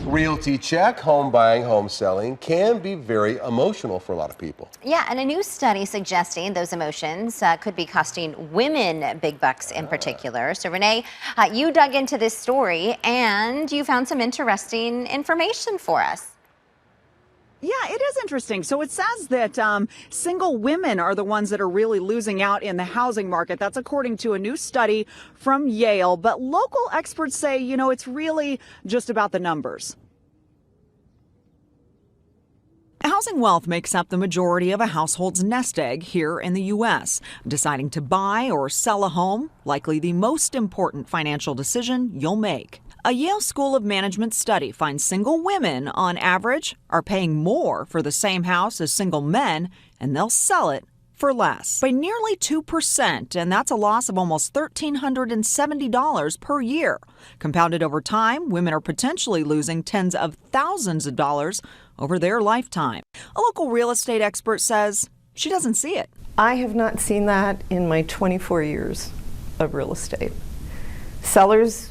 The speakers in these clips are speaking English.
Realty check. Home buying, home selling can be very emotional for a lot of people. Yeah, and a new study suggesting those emotions could be costing women big bucks in particular. So Renee, you dug into this story and you found some interesting information for us. Yeah, it is interesting. So it says that single women are the ones that are really losing out in the housing market. That's according to a new study from Yale. But local experts say, it's really just about the numbers. Housing wealth makes up the majority of a household's nest egg here in the U.S. Deciding to buy or sell a home, likely the most important financial decision you'll make. A Yale School of Management study finds single women, on average, are paying more for the same house as single men, and they'll sell it for less by nearly 2%, and that's a loss of almost $1,370 per year. Compounded over time, women are potentially losing tens of thousands of dollars over their lifetime. A local real estate expert says she doesn't see it. I have not seen that in my 24 years of real estate. Sellers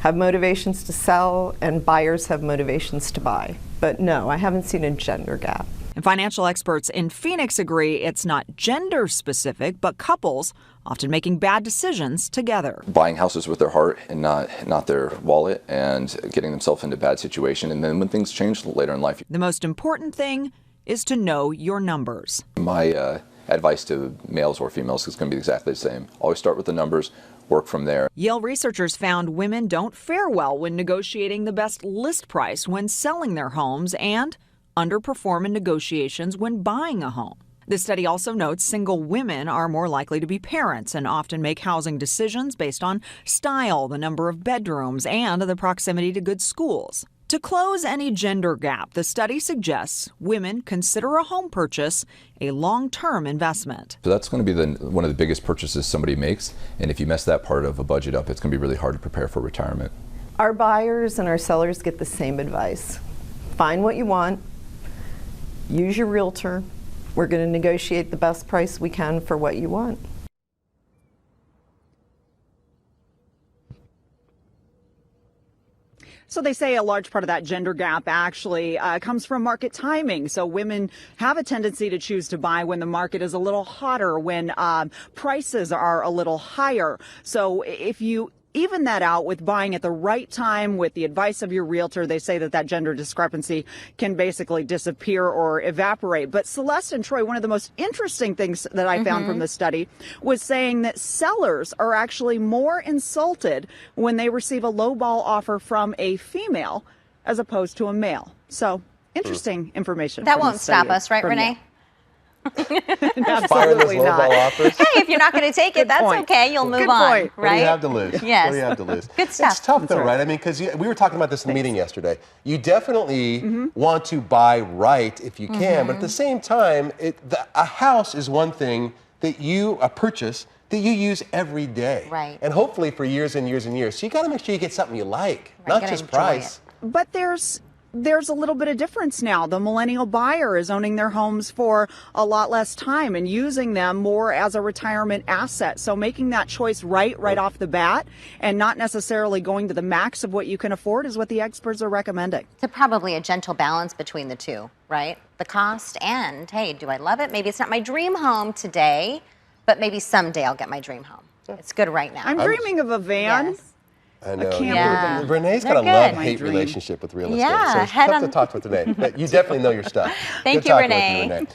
have motivations to sell and buyers have motivations to buy. But no, I haven't seen a gender gap. And financial experts in Phoenix agree it's not gender specific, but couples often making bad decisions together. Buying houses with their heart and not their wallet, and getting themselves into a bad situation. And then when things change later in life. The most important thing is to know your numbers. My advice to males or females is going to be exactly the same. Always start with the numbers, work from there. Yale researchers found women don't fare well when negotiating the best list price when selling their homes and underperform in negotiations when buying a home. The study also notes single women are more likely to be parents and often make housing decisions based on style, the number of bedrooms, and the proximity to good schools. To close any gender gap, the study suggests women consider a home purchase a long-term investment. So that's going to be one of the biggest purchases somebody makes, and if you mess that part of a budget up, it's going to be really hard to prepare for retirement. Our buyers and our sellers get the same advice. Find what you want, use your realtor. We're going to negotiate the best price we can for what you want. So they say a large part of that gender gap actually comes from market timing. So women have a tendency to choose to buy when the market is a little hotter, when prices are a little higher. So if you even that out with buying at the right time with the advice of your realtor, they say that gender discrepancy can basically disappear or evaporate. But Celeste and Troy, one of the most interesting things that I found from the study was saying that sellers are actually more insulted when they receive a lowball offer from a female as opposed to a male. So interesting information. That won't stop us, right, Renee? Absolutely not. Offers. Hey, if you're not going to take it, that's okay. You'll move on, right? What do you have to lose? Yes. What do you have to lose? Good stuff. It's tough, though, right? I mean, because we were talking about this in the meeting yesterday. You definitely want to buy right if you can, but at the same time, a house is one thing that a purchase that you use every day. Right. And hopefully for years and years and years. So you got to make sure you get something you like, not just price. But there's a little bit of difference now. The millennial buyer is owning their homes for a lot less time and using them more as a retirement asset. So making that choice right off the bat and not necessarily going to the max of what you can afford is what the experts are recommending. So probably a gentle balance between the two, right? The cost and, hey, do I love it? Maybe it's not my dream home today, but maybe someday I'll get my dream home. It's good right now. I'm dreaming of a van. Yes. I know. Yeah. Renee's got a love-hate relationship with real estate. Yeah, So it's tough to talk with Renee. But you definitely know your stuff. Thank you, Renee.